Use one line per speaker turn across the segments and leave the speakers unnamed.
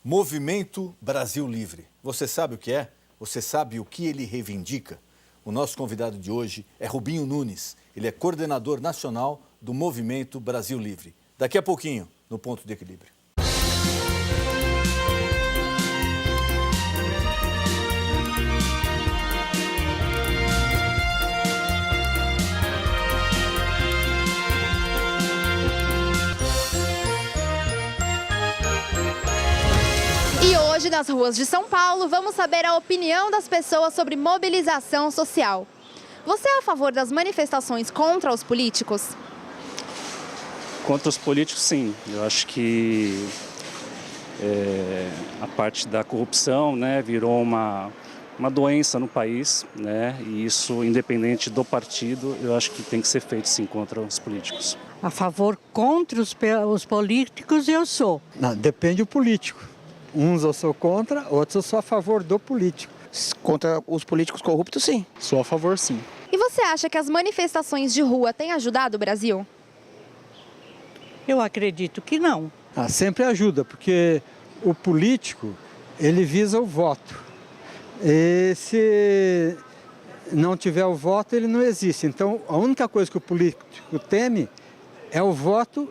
Movimento Brasil Livre. Você sabe o que é? Você sabe o que ele reivindica? O nosso convidado de hoje é Rubinho Nunes. Ele é coordenador nacional do Movimento Brasil Livre. Daqui a pouquinho, no Ponto de Equilíbrio.
E hoje, nas ruas de São Paulo, vamos saber a opinião das pessoas sobre mobilização social. Você é a favor das manifestações contra os políticos?
Contra os políticos, sim. Eu acho que a parte da corrupção, né, virou uma doença no país, né, e isso, independente do partido, eu acho que tem que ser feito, sim, contra os políticos.
A favor contra os políticos eu sou.
Não, depende do político. Uns eu sou contra, outros eu sou a favor do político.
Contra os políticos corruptos, sim.
Sou a favor, sim.
E você acha que as manifestações de rua têm ajudado o Brasil?
Eu acredito que não.
Sempre ajuda, porque o político, ele visa o voto. E se não tiver o voto, ele não existe. Então, a única coisa que o político teme é o voto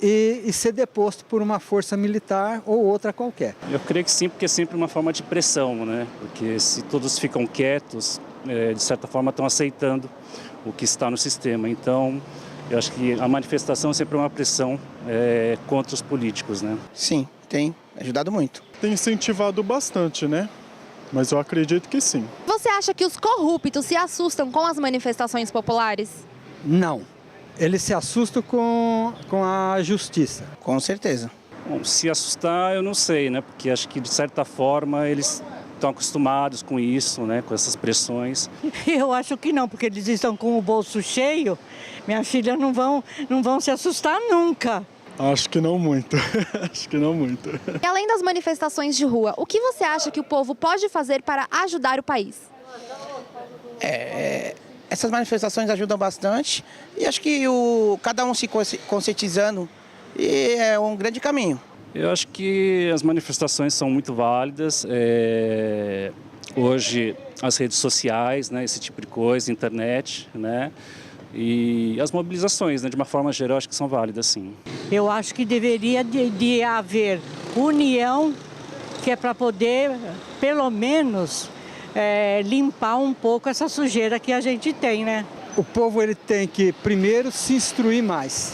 e ser deposto por uma força militar ou outra qualquer.
Eu creio que sim, porque é sempre uma forma de pressão, né? Porque se todos ficam quietos, de certa forma estão aceitando o que está no sistema. Então, eu acho que a manifestação é sempre uma pressão contra os políticos, né?
Sim, tem ajudado muito.
Tem incentivado bastante, né? Mas eu acredito que sim.
Você acha que os corruptos se assustam com as manifestações populares?
Não. Eles se assustam com a justiça.
Com certeza.
Bom, se assustar, eu não sei, né? Porque acho que, de certa forma, eles estão acostumados com isso, né? Com essas pressões.
Eu acho que não, porque eles estão com o bolso cheio. Minha filha não vão se assustar nunca.
Acho que não muito. Acho que não muito.
E além das manifestações de rua, o que você acha que o povo pode fazer para ajudar o país?
Essas manifestações ajudam bastante e acho que cada um se conscientizando é um grande caminho.
Eu acho que as manifestações são muito válidas. Hoje, as redes sociais, né, esse tipo de coisa, internet, né, e as mobilizações, né, de uma forma geral, acho que são válidas, sim.
Eu acho que deveria de haver união, que é para poder, pelo menos, limpar um pouco essa sujeira que a gente tem, né?
O povo ele tem que, primeiro, se instruir mais,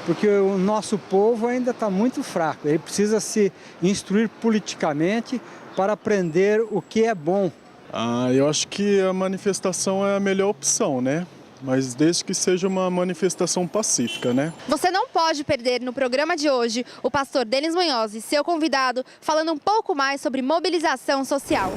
porque o nosso povo ainda está muito fraco. Ele precisa se instruir politicamente para aprender o que é bom.
Eu acho que a manifestação é a melhor opção, né? Mas desde que seja uma manifestação pacífica, né?
Você não pode perder no programa de hoje o pastor Denis Munhoz, seu convidado, falando um pouco mais sobre mobilização social.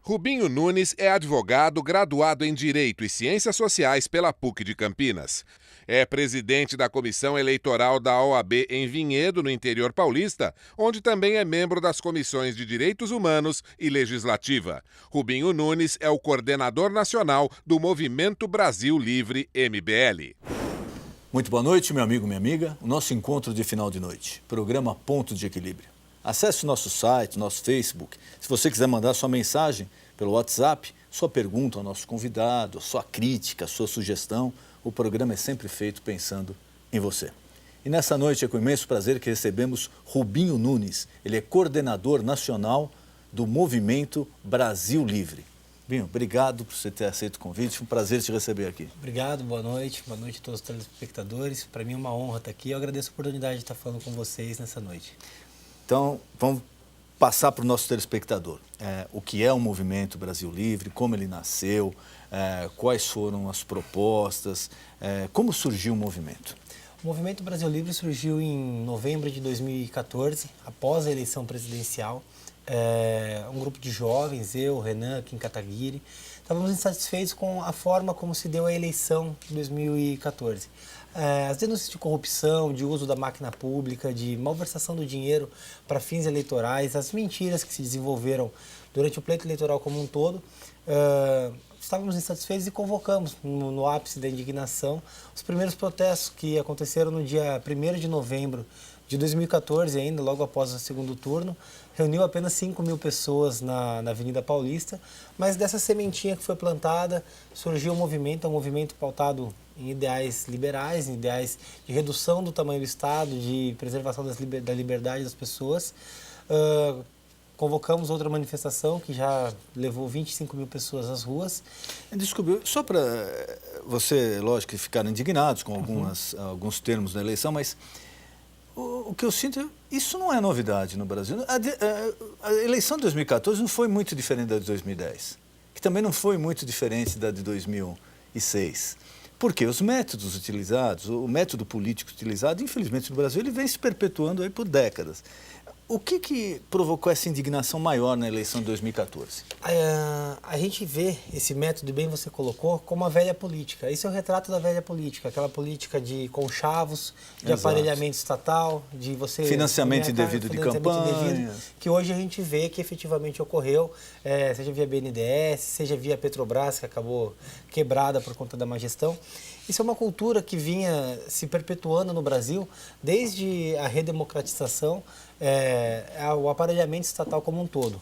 Rubinho Nunes é advogado graduado em Direito e Ciências Sociais pela PUC de Campinas. É presidente da Comissão Eleitoral da OAB em Vinhedo, no interior paulista, onde também é membro das comissões de Direitos Humanos e Legislativa. Rubinho Nunes é o coordenador nacional do Movimento Brasil Livre, MBL.
Muito boa noite, meu amigo, minha amiga. O nosso encontro de final de noite, programa Ponto de Equilíbrio. Acesse o nosso site, nosso Facebook. Se você quiser mandar sua mensagem pelo WhatsApp, sua pergunta ao nosso convidado, sua crítica, sua sugestão, o programa é sempre feito pensando em você. E nessa noite é com imenso prazer que recebemos Rubinho Nunes. Ele é coordenador nacional do Movimento Brasil Livre. Binho, obrigado por você ter aceito o convite. Foi um prazer te receber aqui.
Obrigado, boa noite a todos os telespectadores. Para mim é uma honra estar aqui. Eu agradeço a oportunidade de estar falando com vocês nessa noite.
Então, vamos passar para o nosso telespectador o que é o Movimento Brasil Livre, como ele nasceu, quais foram as propostas, como surgiu o movimento.
O Movimento Brasil Livre surgiu em novembro de 2014, após a eleição presidencial. Um grupo de jovens, eu, Renan, Kim Kataguiri, estávamos insatisfeitos com a forma como se deu a eleição de 2014. As denúncias de corrupção, de uso da máquina pública, de malversação do dinheiro para fins eleitorais, as mentiras que se desenvolveram durante o pleito eleitoral como um todo, estávamos insatisfeitos e convocamos, no ápice da indignação, os primeiros protestos que aconteceram no dia 1º de novembro de 2014 ainda, logo após o segundo turno, reuniu apenas 5 mil pessoas na Avenida Paulista, mas dessa sementinha que foi plantada surgiu um movimento pautado em ideais liberais, em ideais de redução do tamanho do Estado, de preservação da liberdade das pessoas. Convocamos outra manifestação que já levou 25 mil pessoas às ruas.
Desculpe, só para você, lógico, que ficaram indignados com alguns termos da eleição, mas o que eu sinto, isso não é novidade no Brasil. A eleição de 2014 não foi muito diferente da de 2010, que também não foi muito diferente da de 2006. Porque os métodos utilizados, o método político utilizado, infelizmente no Brasil, ele vem se perpetuando aí por décadas. O que provocou essa indignação maior na eleição de 2014?
A gente vê esse método, bem você colocou, como a velha política. Esse é o retrato da velha política, aquela política de conchavos, de aparelhamento estatal, de você...
Financiamento indevido de campanha.
Que hoje a gente vê que efetivamente ocorreu, seja via BNDES, seja via Petrobras, que acabou quebrada por conta da má gestão. Isso é uma cultura que vinha se perpetuando no Brasil desde a redemocratização, o aparelhamento estatal como um todo.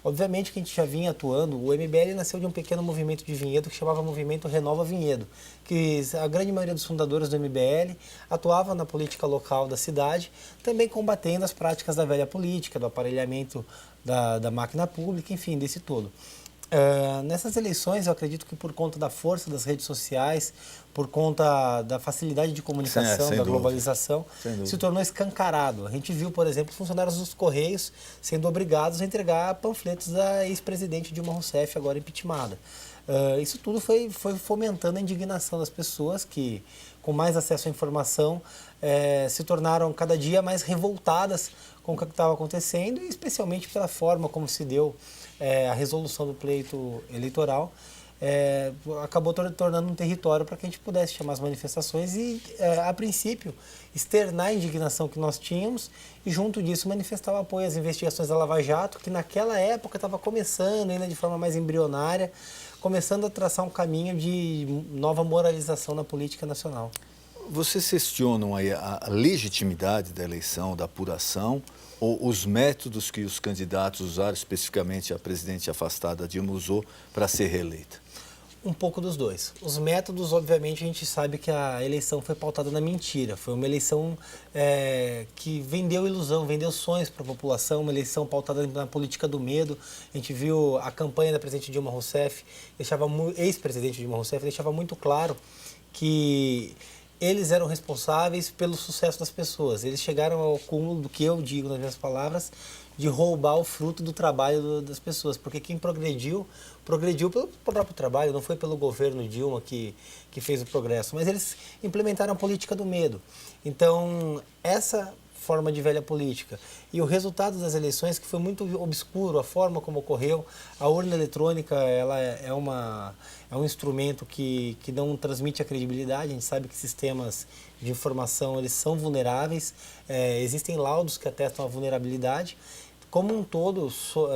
Obviamente que a gente já vinha atuando, o MBL nasceu de um pequeno movimento de Vinhedo que chamava Movimento Renova Vinhedo, que a grande maioria dos fundadores do MBL atuava na política local da cidade, também combatendo as práticas da velha política, do aparelhamento da máquina pública, enfim, desse todo. Nessas eleições, eu acredito que por conta da força das redes sociais, por conta da facilidade de comunicação, da globalização, se tornou escancarado. A gente viu, por exemplo, funcionários dos Correios sendo obrigados a entregar panfletos da ex-presidente Dilma Rousseff, agora impeachmentada. Isso tudo foi fomentando a indignação das pessoas que, com mais acesso à informação, se tornaram cada dia mais revoltadas com o que estava acontecendo, e especialmente pela forma como se deu a resolução do pleito eleitoral, acabou tornando um território para que a gente pudesse chamar as manifestações e, a princípio, externar a indignação que nós tínhamos e, junto disso, manifestar o apoio às investigações da Lava Jato, que naquela época estava começando, ainda de forma mais embrionária, começando a traçar um caminho de nova moralização na política nacional.
Vocês questionam aí a legitimidade da eleição, da apuração, ou os métodos que os candidatos usaram, especificamente a presidente afastada Dilma usou para ser reeleita?
Um pouco dos dois. Os métodos, obviamente, a gente sabe que a eleição foi pautada na mentira. Foi uma eleição que vendeu ilusão, vendeu sonhos para a população, uma eleição pautada na política do medo. A gente viu a campanha da presidente Dilma Rousseff, ex-presidente Dilma Rousseff, deixava muito claro que eles eram responsáveis pelo sucesso das pessoas. Eles chegaram ao cúmulo do que eu digo nas minhas palavras, de roubar o fruto do trabalho das pessoas. Porque quem progrediu pelo próprio trabalho, não foi pelo governo Dilma que fez o progresso, mas eles implementaram a política do medo. Então, essa forma de velha política e o resultado das eleições, que foi muito obscuro, a forma como ocorreu, a urna eletrônica, ela é um instrumento que não transmite a credibilidade. A gente sabe que sistemas de informação, eles são vulneráveis, existem laudos que atestam a vulnerabilidade. Como um todo,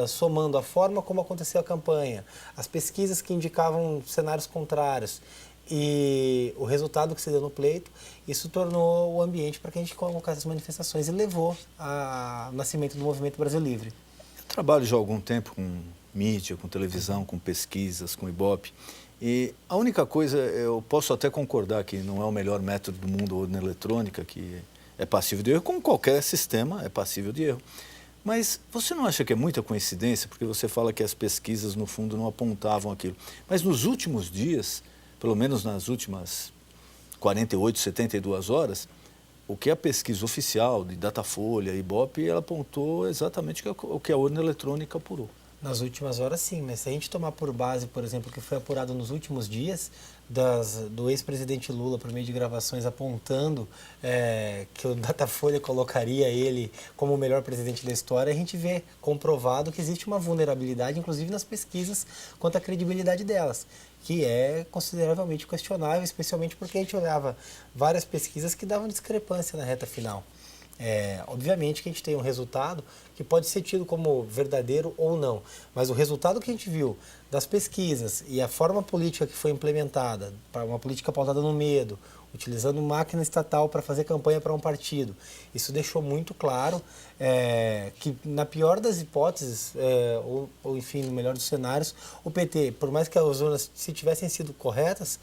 somando a forma como aconteceu a campanha, as pesquisas que indicavam cenários contrários e o resultado que se deu no pleito, isso tornou o ambiente para que a gente convocasse as manifestações e levou ao nascimento do Movimento Brasil Livre.
Eu trabalho já há algum tempo com mídia, com televisão, com pesquisas, com Ibope, e a única coisa, eu posso até concordar que não é o melhor método do mundo, a urna eletrônica, que é passível de erro, como qualquer sistema é passível de erro. Mas você não acha que é muita coincidência, porque você fala que as pesquisas, no fundo, não apontavam aquilo. Mas nos últimos dias, pelo menos nas últimas 48, 72 horas, o que a pesquisa oficial de Datafolha, Ibope, ela apontou exatamente o que a urna eletrônica apurou.
Nas últimas horas, sim, mas se a gente tomar por base, por exemplo, o que foi apurado nos últimos dias, do ex-presidente Lula, por meio de gravações apontando que o Datafolha colocaria ele como o melhor presidente da história, a gente vê comprovado que existe uma vulnerabilidade, inclusive nas pesquisas, quanto à credibilidade delas, que é consideravelmente questionável, especialmente porque a gente olhava várias pesquisas que davam discrepância na reta final. Obviamente que a gente tem um resultado que pode ser tido como verdadeiro ou não, mas o resultado que a gente viu das pesquisas e a forma política que foi implementada, para uma política pautada no medo, utilizando máquina estatal para fazer campanha para um partido. Isso deixou muito claro que, na pior das hipóteses, ou enfim, no melhor dos cenários, o PT, por mais que as urnas, se tivessem sido corretas,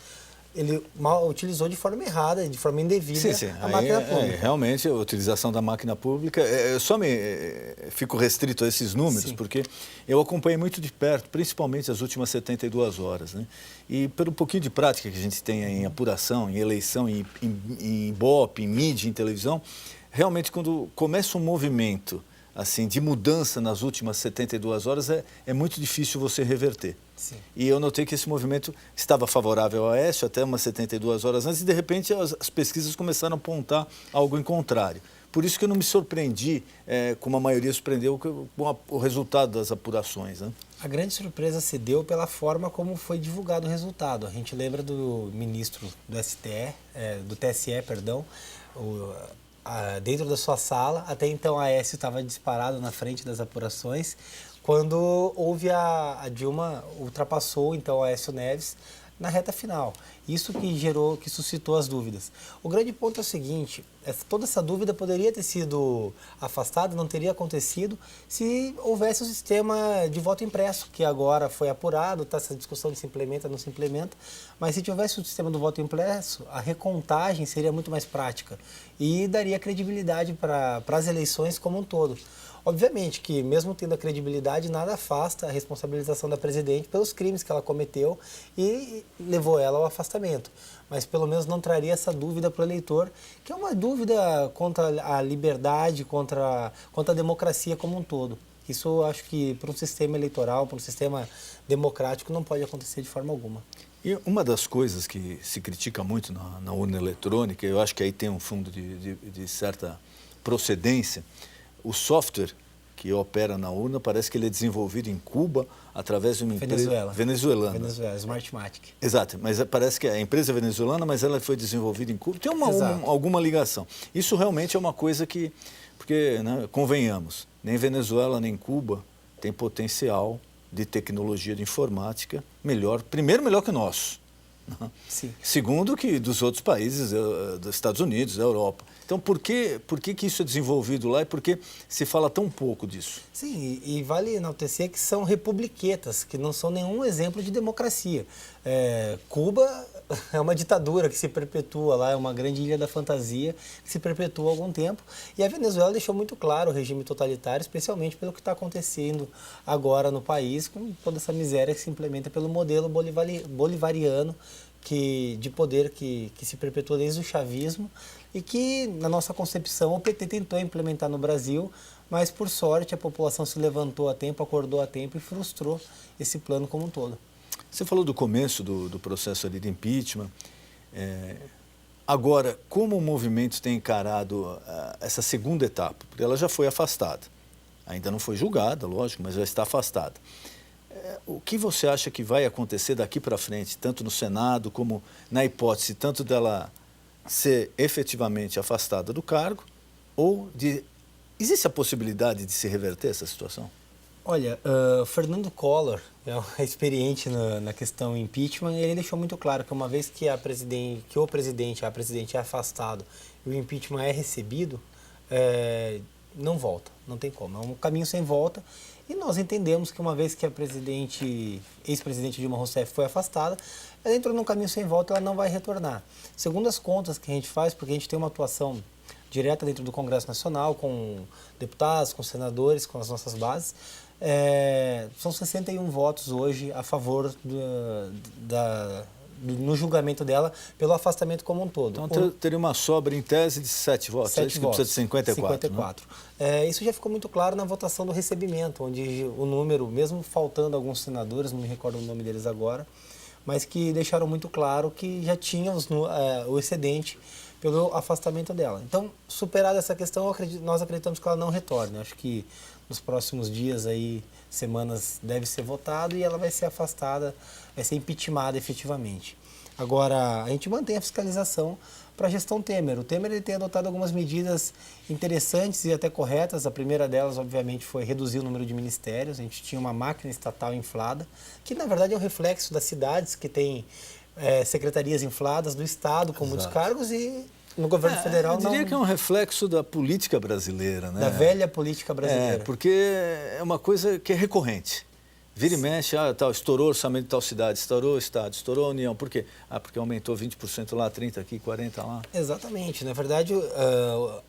ele utilizou de forma errada, de forma indevida a máquina pública.
Realmente, a utilização da máquina pública, eu só fico restrito a esses números, porque eu acompanhei muito de perto, principalmente as últimas 72 horas. Né? E pelo pouquinho de prática que a gente tem em apuração, em eleição, em Ibope, em mídia, em televisão, realmente quando começa um movimento assim, de mudança nas últimas 72 horas, é muito difícil você reverter.
Sim.
E eu notei que esse movimento estava favorável ao Aécio até umas 72 horas antes e, de repente, as pesquisas começaram a apontar algo em contrário. Por isso que eu não me surpreendi, como a maioria surpreendeu, com o resultado das apurações. Né?
A grande surpresa se deu pela forma como foi divulgado o resultado. A gente lembra do ministro do TSE, dentro da sua sala, até então a Aécio estava disparado na frente das apurações, quando houve a Dilma ultrapassou então a Aécio Neves na reta final. Isso que suscitou as dúvidas. O grande ponto é o seguinte, toda essa dúvida poderia ter sido afastada, não teria acontecido se houvesse o sistema de voto impresso, que agora foi apurado, está essa discussão de se implementa ou não se implementa, mas se tivesse o sistema do voto impresso, a recontagem seria muito mais prática e daria credibilidade para as eleições como um todo. Obviamente que, mesmo tendo a credibilidade, nada afasta a responsabilização da presidente pelos crimes que ela cometeu e levou ela ao afastamento. Mas, pelo menos, não traria essa dúvida para o eleitor, que é uma dúvida contra a liberdade, contra a democracia como um todo. Isso, eu acho que, para um sistema eleitoral, para um sistema democrático, não pode acontecer de forma alguma.
E uma das coisas que se critica muito na urna eletrônica, eu acho que aí tem um fundo de certa procedência, o software que opera na urna parece que ele é desenvolvido em Cuba através de uma empresa venezuelana.
Venezuela, Smartmatic.
Exato, mas parece que a empresa é venezuelana, mas ela foi desenvolvida em Cuba. Tem alguma ligação. Isso realmente é uma coisa que, porque, né, convenhamos, nem Venezuela nem Cuba tem potencial de tecnologia de informática melhor que o nosso.
Sim.
Segundo que dos outros países, dos Estados Unidos, da Europa. Então, por que isso é desenvolvido lá e por que se fala tão pouco disso?
Sim, e vale enaltecer que são republiquetas, que não são nenhum exemplo de democracia. Cuba é uma ditadura que se perpetua lá, é uma grande ilha da fantasia que se perpetua há algum tempo. E a Venezuela deixou muito claro o regime totalitário, especialmente pelo que está acontecendo agora no país, com toda essa miséria que se implementa pelo modelo bolivariano de poder que se perpetua desde o chavismo e que, na nossa concepção, o PT tentou implementar no Brasil, mas, por sorte, a população se levantou a tempo, acordou a tempo e frustrou esse plano como um todo.
Você falou do começo do processo ali de impeachment. Agora, como o movimento tem encarado essa segunda etapa? Porque ela já foi afastada. Ainda não foi julgada, lógico, mas já está afastada. O que você acha que vai acontecer daqui para frente, tanto no Senado como na hipótese tanto dela ser efetivamente afastada do cargo existe a possibilidade de se reverter essa situação?
Olha, Fernando Collor é experiente na questão impeachment e ele deixou muito claro que uma vez que a presidente é afastado e o impeachment é recebido, não volta, não tem como, é um caminho sem volta. E nós entendemos que uma vez que a ex-presidente Dilma Rousseff foi afastada, ela entrou num caminho sem volta, ela não vai retornar. Segundo as contas que a gente faz, porque a gente tem uma atuação direta dentro do Congresso Nacional, com deputados, com senadores, com as nossas bases, são 61 votos hoje a favor no julgamento dela pelo afastamento como um todo.
Então teria uma sobra em tese de 7 votos,
7 votos.
Precisa de 54.
Né? Isso já ficou muito claro na votação do recebimento, onde o número, mesmo faltando alguns senadores, não me recordo o nome deles agora, mas que deixaram muito claro que já tinham o excedente pelo afastamento dela. Então, superada essa questão, nós acreditamos que ela não retorne. Acho que nos próximos dias, semanas, deve ser votado e ela vai ser afastada, vai ser impeachmentada efetivamente. Agora, a gente mantém a fiscalização para a gestão Temer. O Temer ele tem adotado algumas medidas interessantes e até corretas. A primeira delas, obviamente, foi reduzir o número de ministérios. A gente tinha uma máquina estatal inflada, que na verdade é um reflexo das cidades que têm secretarias infladas do Estado com muitos cargos e no governo federal
eu diria que é um reflexo da política brasileira, né?
Da velha política brasileira.
Porque é uma coisa que é recorrente. Vira e mexe, estourou o orçamento de tal cidade, estourou o Estado, estourou a União. Por quê? Porque aumentou 20% lá, 30% aqui, 40% lá.
Exatamente. Na verdade,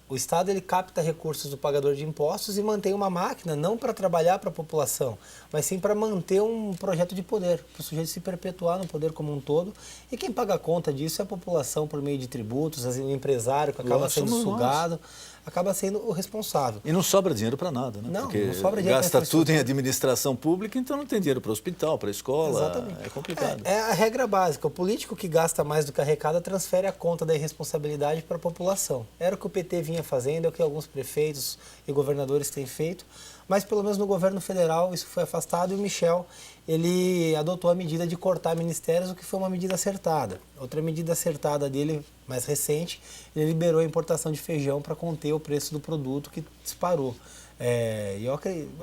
o Estado ele capta recursos do pagador de impostos e mantém uma máquina não para trabalhar para a população, mas sim para manter um projeto de poder, para o sujeito se perpetuar no poder como um todo. E quem paga a conta disso é a população por meio de tributos, o empresário que acaba sendo sugado, acaba sendo o responsável.
E não sobra dinheiro para nada, né?
Não,
porque
não sobra dinheiro.
Gasta tudo em administração pública, então não tem dinheiro para o hospital, para a escola.
Exatamente.
É complicado.
É a regra básica. O político que gasta mais do que arrecada transfere a conta da irresponsabilidade para a população. Era o que o PT vinha fazendo, é o que alguns prefeitos e governadores têm feito, mas pelo menos no governo federal isso foi afastado e o Michel ele adotou a medida de cortar ministérios, o que foi uma medida acertada. Outra medida acertada dele, mais recente, ele liberou a importação de feijão para conter o preço do produto que disparou.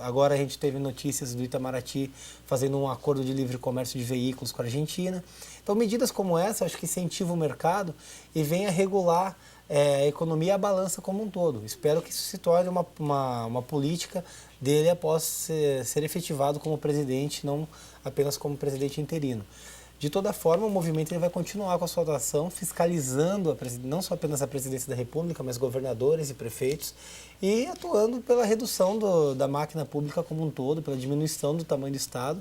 Agora a gente teve notícias do Itamaraty fazendo um acordo de livre comércio de veículos com a Argentina. Então medidas como essa acho que incentivam o mercado e vem a regular a economia e a balança como um todo. Espero que isso se torne uma política dele após ser efetivado como presidente, não apenas como presidente interino. De toda forma, o movimento ele vai continuar com a sua atuação, fiscalizando não só apenas a presidência da República, mas governadores e prefeitos, e atuando pela redução da máquina pública como um todo, pela diminuição do tamanho do Estado,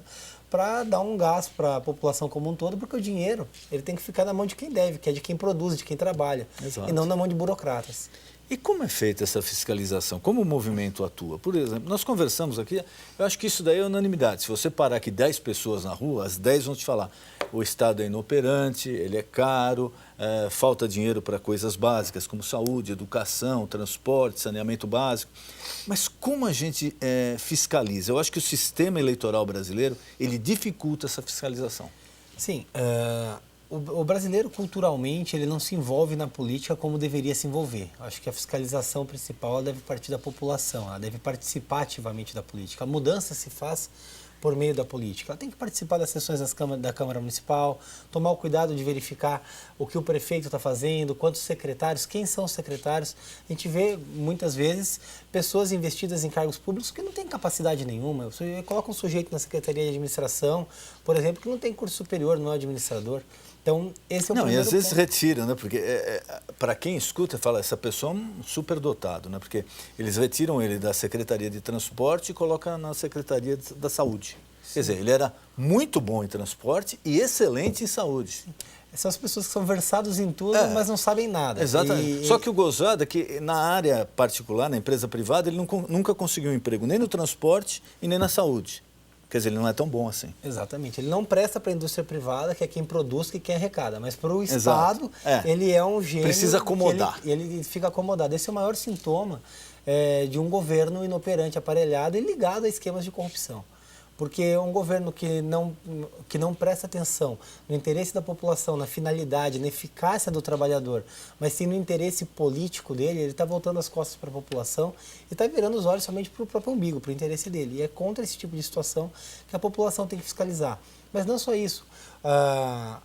para dar um gás para a população como um todo, porque o dinheiro ele tem que ficar na mão de quem deve, que é de quem produz, de quem trabalha,
Exato.
E não na mão de burocratas.
E como é feita essa fiscalização? Como o movimento atua? Por exemplo, nós conversamos aqui, eu acho que isso daí é unanimidade. Se você parar aqui 10 pessoas na rua, as 10 vão te falar, o Estado é inoperante, ele é caro, falta dinheiro para coisas básicas como saúde, educação, transporte, saneamento básico. Mas como a gente fiscaliza? Eu acho que o sistema eleitoral brasileiro, ele dificulta essa fiscalização.
Sim, o brasileiro culturalmente ele não se envolve na política como deveria se envolver. Acho que a fiscalização principal ela deve partir da população, ela deve participar ativamente da política. A mudança se faz por meio da política. Ela tem que participar das sessões da Câmara Municipal, tomar o cuidado de verificar o que o prefeito está fazendo, quantos secretários, quem são os secretários. A gente vê, muitas vezes, pessoas investidas em cargos públicos que não têm capacidade nenhuma. Você coloca um sujeito na Secretaria de Administração, por exemplo, que não tem curso superior, não é administrador. Então, esse é o primeiro
e às vezes
ponto.
retiram, né? Porque para quem escuta, fala, essa pessoa é um superdotado, né? Porque eles retiram ele da Secretaria de Transporte e colocam na Secretaria da Saúde. Sim. Quer dizer, ele era muito bom em transporte e excelente em saúde.
São as pessoas que são versadas em tudo, mas não sabem nada.
Exatamente. Só que o gozado é que na área particular, na empresa privada, ele nunca conseguiu um emprego nem no transporte e nem na saúde. Quer dizer, ele não é tão bom assim.
Exatamente. Ele não presta para a indústria privada, que é quem produz, que é quem arrecada. Mas para o Estado, ele é um gênio...
Precisa acomodar.
Ele fica acomodado. Esse é o maior sintoma de um governo inoperante, aparelhado e ligado a esquemas de corrupção. Porque um governo que não presta atenção no interesse da população, na finalidade, na eficácia do trabalhador, mas sim no interesse político dele, ele está voltando as costas para a população e está virando os olhos somente para o próprio umbigo, para o interesse dele. E é contra esse tipo de situação que a população tem que fiscalizar. Mas não só isso.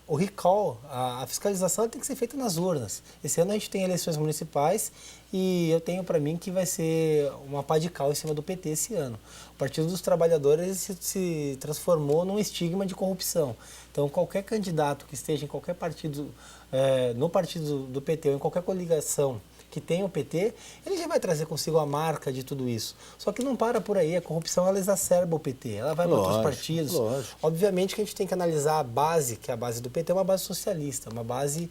O recall, a fiscalização tem que ser feita nas urnas. Esse ano a gente tem eleições municipais e eu tenho para mim que vai ser uma pá de cal em cima do PT esse ano. O Partido dos Trabalhadores se transformou num estigma de corrupção. Então qualquer candidato que esteja em qualquer partido, no partido do PT ou em qualquer coligação que tem o PT, ele já vai trazer consigo a marca de tudo isso. Só que não para por aí, a corrupção ela exacerba o PT, ela vai para outros partidos.
Lógico.
Obviamente que a gente tem que analisar a base, que é a base do PT, é uma base socialista, uma base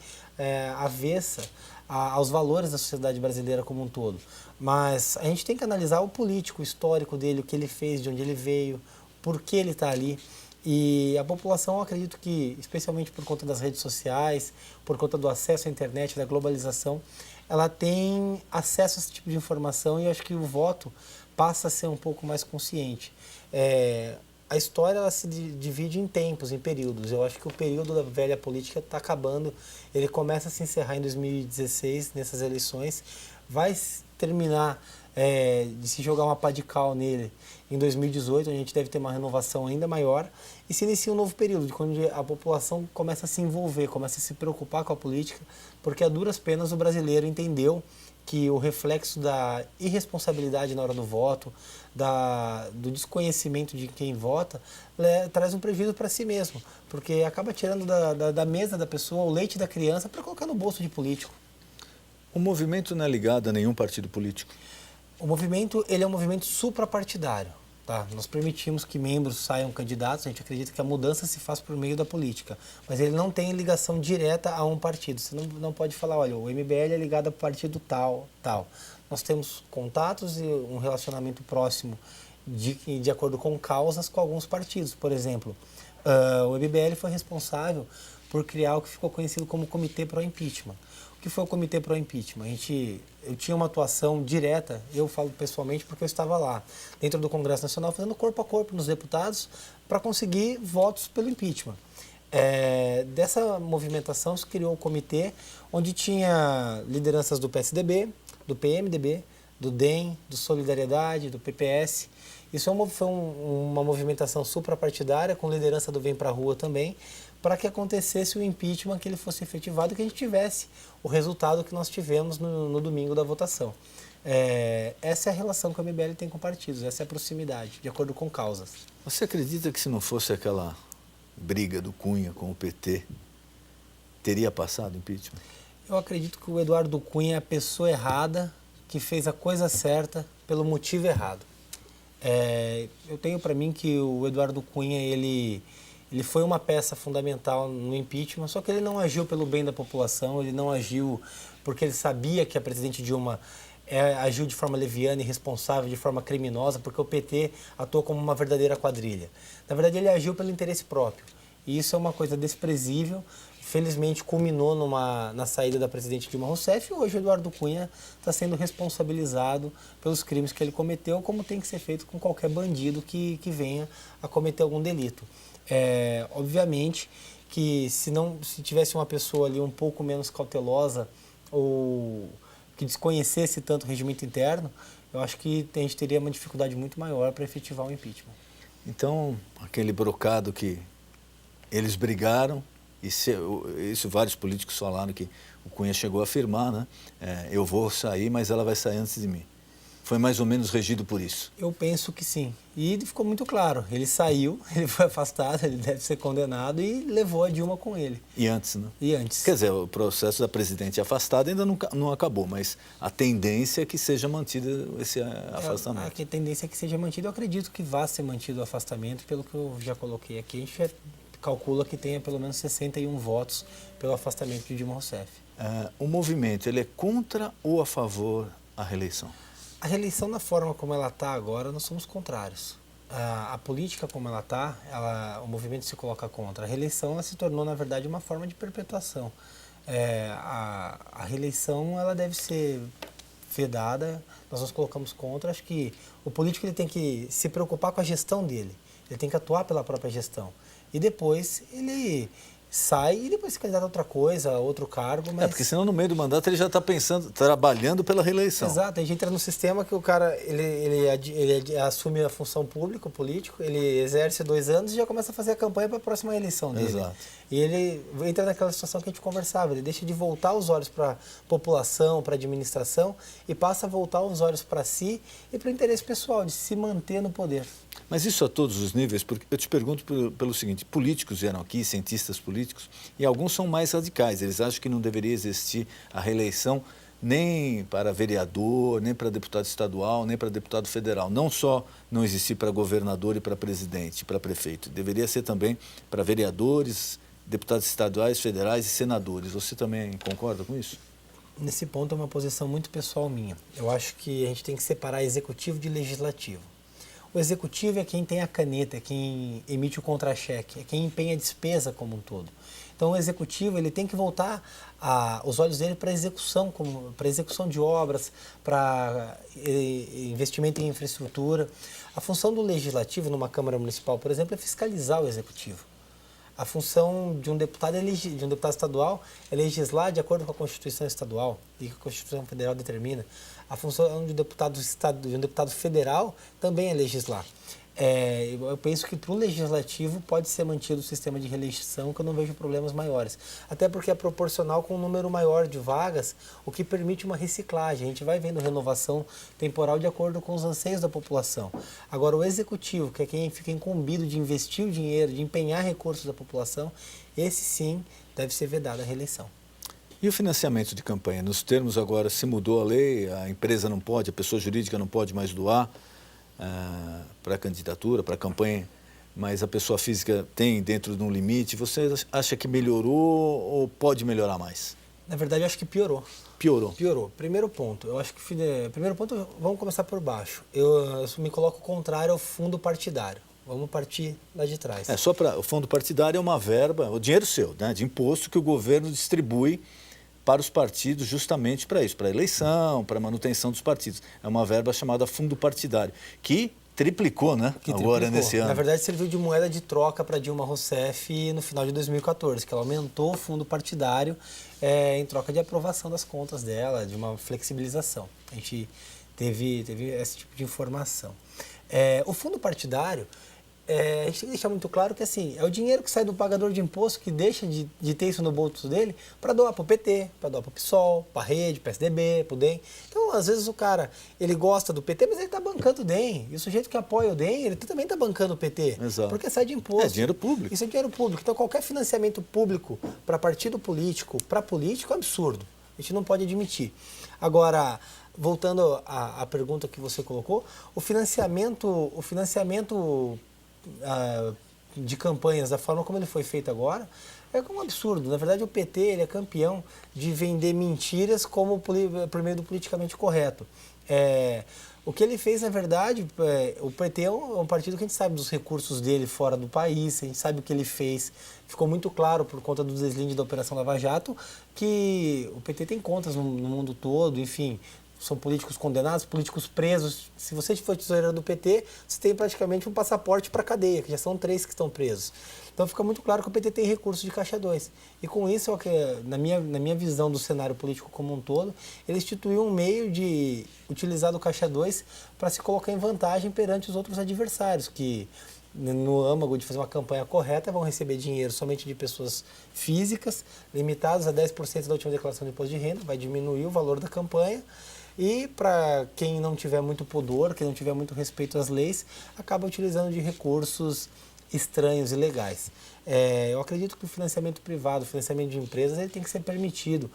avessa aos valores da sociedade brasileira como um todo. Mas a gente tem que analisar o político, o histórico dele, o que ele fez, de onde ele veio, por que ele está ali. E a população, eu acredito que, especialmente por conta das redes sociais, por conta do acesso à internet, da globalização, ela tem acesso a esse tipo de informação e eu acho que o voto passa a ser um pouco mais consciente. A história ela se divide em tempos, em períodos. Eu acho que o período da velha política está acabando. Ele começa a se encerrar em 2016, nessas eleições. Vai terminar de se jogar uma pá de cal nele em 2018, a gente deve ter uma renovação ainda maior e se inicia um novo período, de quando a população começa a se envolver, começa a se preocupar com a política, porque a duras penas o brasileiro entendeu que o reflexo da irresponsabilidade na hora do voto, do desconhecimento de quem vota, traz um prejuízo para si mesmo, porque acaba tirando da mesa da pessoa o leite da criança para colocar no bolso de político.
O movimento não é ligado a nenhum partido político?
O movimento ele é um movimento suprapartidário. Tá? Nós permitimos que membros saiam candidatos, a gente acredita que a mudança se faz por meio da política, mas ele não tem ligação direta a um partido. Você não pode falar, olha, o MBL é ligado ao partido tal. Nós temos contatos e um relacionamento próximo de acordo com causas com alguns partidos. Por exemplo, o MBL foi responsável por criar o que ficou conhecido como Comitê Pró-Impeachment. O que foi o Comitê Pró-Impeachment? Eu tinha uma atuação direta, eu falo pessoalmente porque eu estava lá, dentro do Congresso Nacional, fazendo corpo a corpo nos deputados para conseguir votos pelo impeachment. Dessa movimentação se criou um comitê onde tinha lideranças do PSDB, do PMDB, do DEM, do Solidariedade, do PPS. Isso foi uma movimentação suprapartidária com liderança do Vem Pra Rua também, para que acontecesse o impeachment, que ele fosse efetivado e que a gente tivesse o resultado que nós tivemos no domingo da votação. Essa é a relação que o MBL tem com partidos, essa é a proximidade, de acordo com causas.
Você acredita que se não fosse aquela briga do Cunha com o PT, teria passado o impeachment?
Eu acredito que o Eduardo Cunha é a pessoa errada que fez a coisa certa pelo motivo errado. Eu tenho para mim que o Eduardo Cunha, ele foi uma peça fundamental no impeachment, só que ele não agiu pelo bem da população, ele não agiu porque ele sabia que a presidente Dilma agiu de forma leviana e irresponsável, de forma criminosa, porque o PT atuou como uma verdadeira quadrilha. Na verdade, ele agiu pelo interesse próprio. E isso é uma coisa desprezível. Felizmente, culminou na saída da presidente Dilma Rousseff e hoje o Eduardo Cunha está sendo responsabilizado pelos crimes que ele cometeu, como tem que ser feito com qualquer bandido que venha a cometer algum delito. Obviamente que se tivesse uma pessoa ali um pouco menos cautelosa ou que desconhecesse tanto o regimento interno, eu acho que a gente teria uma dificuldade muito maior para efetivar o impeachment.
Então, aquele brocado que eles brigaram, isso vários políticos falaram que o Cunha chegou a afirmar, né? Eu vou sair, mas ela vai sair antes de mim. Foi mais ou menos regido por isso?
Eu penso que sim. E ficou muito claro. Ele saiu, ele foi afastado, ele deve ser condenado e levou a Dilma com ele.
E antes, né?
E antes.
Quer dizer, o processo da presidente afastada ainda não acabou, mas a tendência é que seja mantido esse afastamento.
A tendência é que seja mantido. Eu acredito que vá ser mantido o afastamento, pelo que eu já coloquei aqui. A gente já calcula que tenha pelo menos 61 votos pelo afastamento de Dilma Rousseff.
O movimento, ele é contra ou a favor da reeleição?
A reeleição, na forma como ela está agora, nós somos contrários. A política como ela está, o movimento se coloca contra. A reeleição ela se tornou, na verdade, uma forma de perpetuação. A reeleição ela deve ser vedada, nós nos colocamos contra. Acho que o político ele tem que se preocupar com a gestão dele, ele tem que atuar pela própria gestão. E depois ele sai e depois se candidata a outra coisa, a outro cargo. Mas...
porque senão no meio do mandato ele já está trabalhando pela reeleição.
Exato, a gente entra no sistema que o cara ele assume a função pública, o político, ele exerce 2 anos e já começa a fazer a campanha para a próxima eleição dele.
Exato.
E ele entra naquela situação que a gente conversava, ele deixa de voltar os olhos para a população, para a administração e passa a voltar os olhos para si e para o interesse pessoal, de se manter no poder.
Mas isso a todos os níveis, porque eu te pergunto pelo seguinte, políticos vieram aqui, cientistas políticos, e alguns são mais radicais, eles acham que não deveria existir a reeleição nem para vereador, nem para deputado estadual, nem para deputado federal. Não só não existir para governador e para presidente, para prefeito, deveria ser também para vereadores, deputados estaduais, federais e senadores. Você também concorda com isso?
Nesse ponto é uma posição muito pessoal minha. Eu acho que a gente tem que separar executivo de legislativo. O executivo é quem tem a caneta, é quem emite o contra-cheque, é quem empenha a despesa como um todo. Então o executivo ele tem que voltar os olhos dele para execução de obras, para investimento em infraestrutura. A função do legislativo numa Câmara Municipal, por exemplo, é fiscalizar o executivo. A função de um deputado estadual é legislar de acordo com a Constituição estadual e que a Constituição federal determina. A função de um deputado federal também é legislar. Eu penso que para o legislativo pode ser mantido o sistema de reeleição, que eu não vejo problemas maiores. Até porque é proporcional com um número maior de vagas, o que permite uma reciclagem. A gente vai vendo renovação temporal de acordo com os anseios da população. Agora, o executivo, que é quem fica incumbido de investir o dinheiro, de empenhar recursos da população, esse sim deve ser vedado à reeleição.
E o financiamento de campanha? Nos termos agora, se mudou a lei, a empresa não pode, a pessoa jurídica não pode mais doar para a candidatura, para a campanha, mas a pessoa física tem dentro de um limite. Você acha que melhorou ou pode melhorar mais?
Na verdade, eu acho que piorou.
Piorou?
Piorou. Primeiro ponto, vamos começar por baixo. Eu me coloco contrário ao fundo partidário. Vamos partir lá de trás.
Só para o fundo partidário é uma verba, o dinheiro seu, né, de imposto que o governo distribui para os partidos justamente para isso, para a eleição, para a manutenção dos partidos. É uma verba chamada fundo partidário, que triplicou, né? Nesse ano.
Na verdade, serviu de moeda de troca para Dilma Rousseff no final de 2014, que ela aumentou o fundo partidário em troca de aprovação das contas dela, de uma flexibilização. A gente teve esse tipo de informação. O fundo partidário, a gente tem que deixar muito claro que assim, é o dinheiro que sai do pagador de imposto que deixa de ter isso no bolso dele para doar para o PT, para doar para o PSOL, para a Rede, PSDB, para o DEM. Então, às vezes o cara, ele gosta do PT, mas ele está bancando o DEM. E o sujeito que apoia o DEM, ele também está bancando o PT.
Exato.
Porque sai de imposto.
É dinheiro público.
Isso é dinheiro público. Então, qualquer financiamento público para partido político, para político, é absurdo. A gente não pode admitir. Agora, voltando à pergunta que você colocou, o financiamento de campanhas da forma como ele foi feito agora é um absurdo. Na verdade, o PT ele é campeão de vender mentiras por meio do politicamente correto. O que ele fez, na verdade, o PT é um partido que a gente sabe dos recursos dele fora do país, a gente sabe o que ele fez. Ficou muito claro, por conta do deslinde da Operação Lava Jato, que o PT tem contas no mundo todo, enfim. São políticos condenados, políticos presos. Se você for tesoureiro do PT, você tem praticamente um passaporte para a cadeia, que já são 3 que estão presos. Então fica muito claro que o PT tem recursos de Caixa 2. E com isso, na minha visão do cenário político como um todo, ele instituiu um meio de utilizar do Caixa 2 para se colocar em vantagem perante os outros adversários, que no âmago de fazer uma campanha correta vão receber dinheiro somente de pessoas físicas, limitados a 10% da última declaração de imposto de renda, vai diminuir o valor da campanha. E para quem não tiver muito pudor, quem não tiver muito respeito às leis, acaba utilizando de recursos estranhos e ilegais. Eu acredito que o financiamento privado, o financiamento de empresas, ele tem que ser permitido.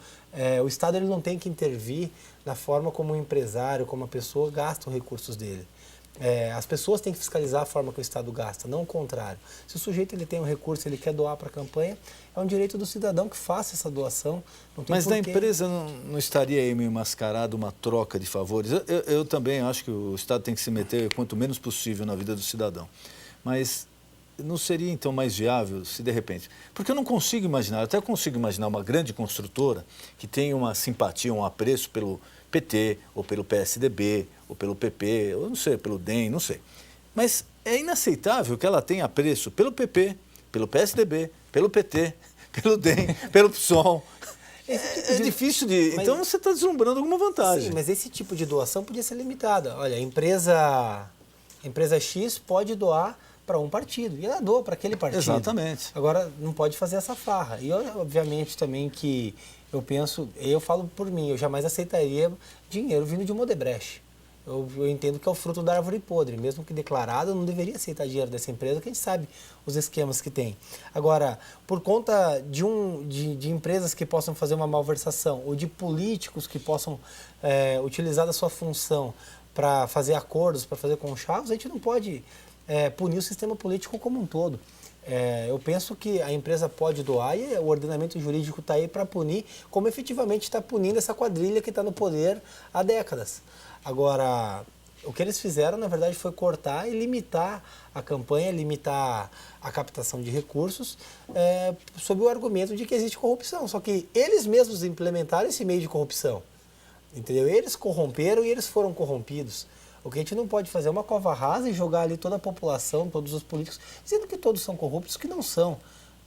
O Estado ele não tem que intervir na forma como o empresário, como a pessoa gasta os recursos dele. As pessoas têm que fiscalizar a forma que o Estado gasta, não o contrário. Se o sujeito ele tem um recurso, ele quer doar para a campanha, é um direito do cidadão que faça essa doação. Não tem
Mas
porquê.
da empresa não estaria aí meio mascarado uma troca de favores? Eu também acho que o Estado tem que se meter quanto menos possível na vida do cidadão. Mas não seria então mais viável se de repente... Porque eu não consigo imaginar, eu até consigo imaginar uma grande construtora que tem uma simpatia, um apreço pelo PT, ou pelo PSDB, ou pelo PP, ou não sei, pelo DEM, não sei. Mas é inaceitável que ela tenha apreço pelo PP, pelo PSDB, pelo PT, pelo DEM, pelo PSOL. É difícil de... Então você está deslumbrando alguma vantagem.
Sim, mas esse tipo de doação podia ser limitada. Olha, a empresa X pode doar para um partido, e ela doa para aquele partido.
Exatamente.
Agora, não pode fazer essa farra. E, obviamente, também que eu falo por mim, eu jamais aceitaria dinheiro vindo de uma Odebrecht. Eu entendo que é o fruto da árvore podre, mesmo que declarado, eu não deveria aceitar dinheiro dessa empresa, porque a gente sabe os esquemas que tem. Agora, por conta de empresas que possam fazer uma malversação, ou de políticos que possam utilizar da sua função para fazer acordos, para fazer conchavos, a gente não pode punir o sistema político como um todo. Eu penso que a empresa pode doar e o ordenamento jurídico está aí para punir, como efetivamente está punindo essa quadrilha que está no poder há décadas. Agora, o que eles fizeram, na verdade, foi cortar e limitar a campanha, limitar a captação de recursos, sob o argumento de que existe corrupção. Só que eles mesmos implementaram esse meio de corrupção. Entendeu? Eles corromperam e eles foram corrompidos. O que a gente não pode fazer é uma cova rasa e jogar ali toda a população, todos os políticos, dizendo que todos são corruptos, que não são.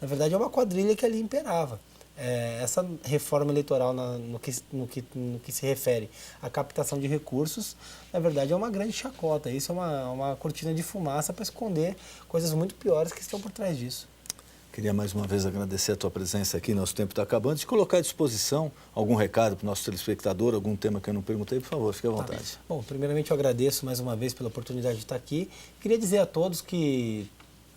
Na verdade, é uma quadrilha que ali imperava. Essa reforma eleitoral no que se refere à captação de recursos, na verdade é uma grande chacota. Isso é uma cortina de fumaça para esconder coisas muito piores que estão por trás disso.
Queria mais uma vez agradecer a tua presença aqui, nosso tempo está acabando. De colocar à disposição algum recado para o nosso telespectador, algum tema que eu não perguntei, por favor, fique à vontade.
Bom, primeiramente eu agradeço mais uma vez pela oportunidade de estar aqui. Queria dizer a todos que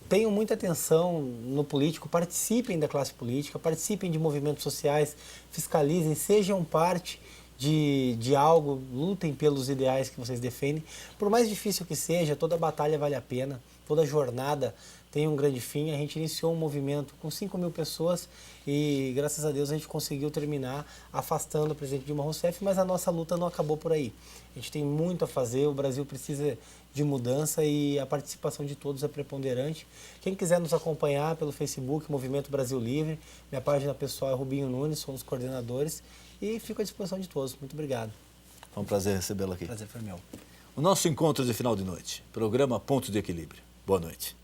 tenham muita atenção no político, participem da classe política, participem de movimentos sociais, fiscalizem, sejam parte de algo, lutem pelos ideais que vocês defendem. Por mais difícil que seja, toda batalha vale a pena, toda jornada tem um grande fim. A gente iniciou um movimento com 5.000 pessoas e, graças a Deus, a gente conseguiu terminar afastando o presidente Dilma Rousseff, mas a nossa luta não acabou por aí. A gente tem muito a fazer, o Brasil precisa de mudança e a participação de todos é preponderante. Quem quiser nos acompanhar pelo Facebook, Movimento Brasil Livre, minha página pessoal é Rubinho Nunes, somos coordenadores e fico à disposição de todos. Muito obrigado.
Foi um prazer recebê-lo aqui.
Prazer foi meu.
O nosso encontro de final de noite, programa Ponto de Equilíbrio. Boa noite.